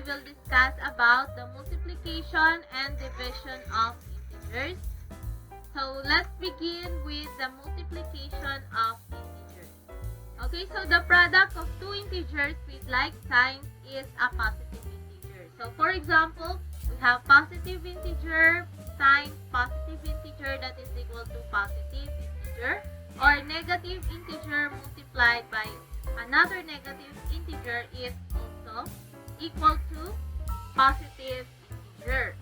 will discuss about the multiplication and division of integers. So let's begin with the multiplication of integers. Okay, so the product of two integers with like signs is a positive integer. So for example, we have positive integer times positive integer that is equal to positive integer, or negative integer multiplied by another negative integer is also equal to positive integer.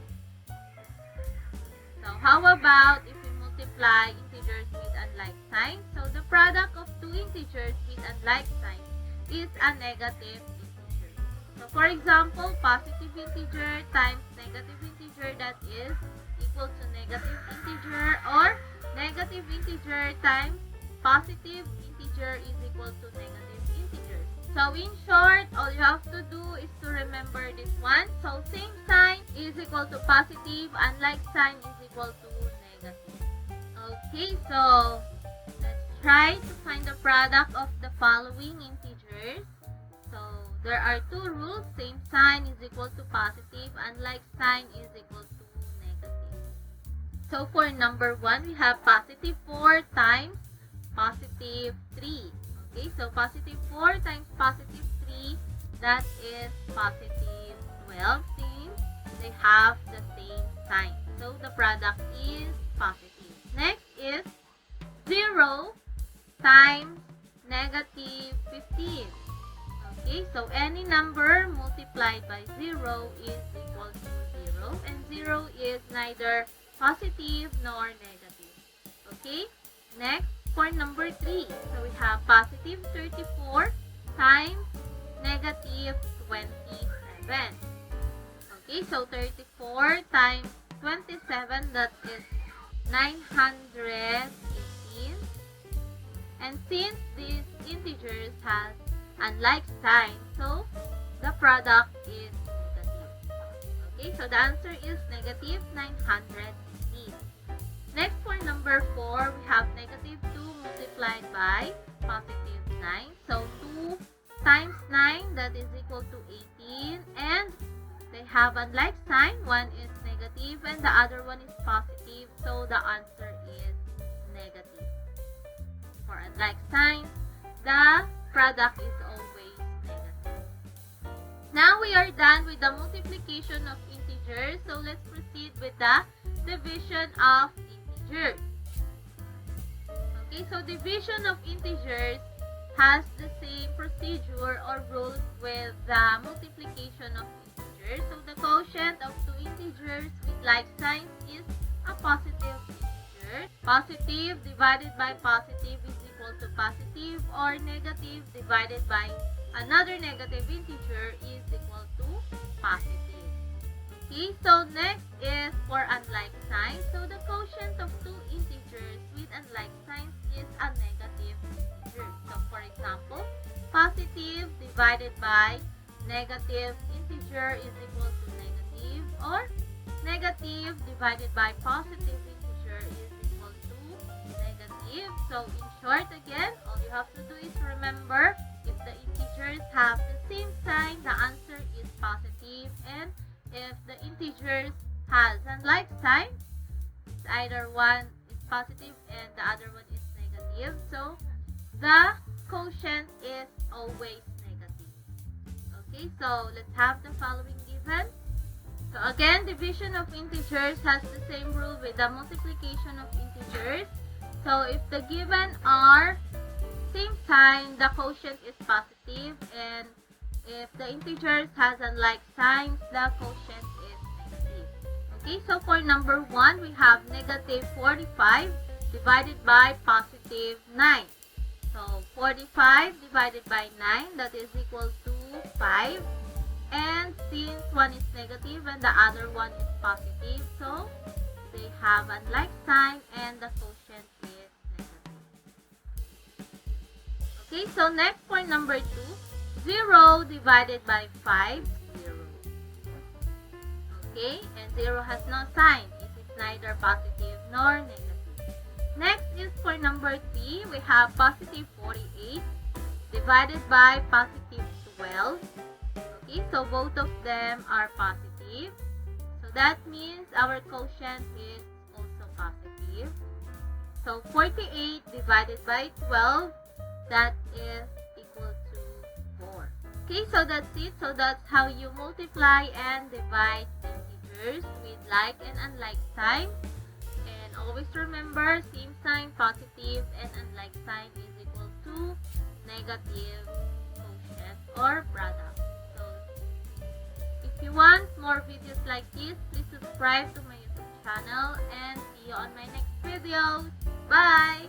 So how about if we multiply integers with unlike signs? So the product of two integers with unlike signs is a negative integer. So for example, positive integer times negative integer that is equal to negative integer, or negative integer times positive integer is equal to negative integer. So in short, all you have to do is to remember this one. So same sign is equal to positive, unlike sign is equal to negative. Okay, so let's try to find the product of the following integers. So there are two rules. Same sign is equal to positive, unlike sign is equal to negative. So for number 1, we have positive 4 times positive 3. Okay, so positive 4 times positive 3, that is positive 12 since they have the same sign. So the product is positive. Next is 0 times negative 15. Okay, so any number multiplied by 0 is equal to 0, and 0 is neither positive nor negative. Okay, next for number 3, so we have positive 34 times negative 27. Okay, so 34 times 27, that is 918. And since these integers has unlike sign, so the product is negative. Okay, so the answer is negative 918. Next for number 4, we have negative 2 multiplied by positive 9. So 2 times 9, that is equal to 18. And they have unlike sign. One is negative and the other one is positive. So the answer is negative. For unlike signs, the product is always negative. Now we are done with the multiplication of integers. So let's proceed with the division of integers. Okay, so division of integers has the same procedure or rules with the multiplication of integers. So the quotient of two integers with like signs is a positive integer. Positive divided by positive is equal to positive, or negative divided by another negative integer is equal to positive. Okay, so next is for unlike signs. So the quotient of two integers with unlike signs is a negative integer. So for example, positive divided by negative integer is equal to negative, or negative divided by positive integer is equal to negative. So in short, again, all you have to do is remember, if the integers have the same sign, the answer is positive, and if the integers has unlike sign, either one is positive and the other one is negative. So the quotient is always negative. Okay, so let's have the following given. So again, division of integers has the same rule with the multiplication of integers. So if the given are same sign, the quotient is positive, and if the integers has unlike signs, the quotient is negative. Okay, so for number 1, we have negative 45 divided by positive 9. So 45 divided by 9, that is equal to 5. And since one is negative and the other one is positive, so they have unlike sign and the quotient is negative. Okay, so next for number 2, 0 divided by 5, 0. Okay, and 0 has no sign. It is neither positive nor negative. Next is for number 3, we have positive 48 divided by positive 12. Okay, so both of them are positive. So that means our quotient is also positive. So 48 divided by 12, that is equal to 4. Okay, so that's it. So that's how you multiply and divide integers with like and unlike sign. And always remember, same sign, positive, and unlike sign is equal to negative quotient or product. So if you want more videos like this, please subscribe to my YouTube channel and see you on my next videos. Bye!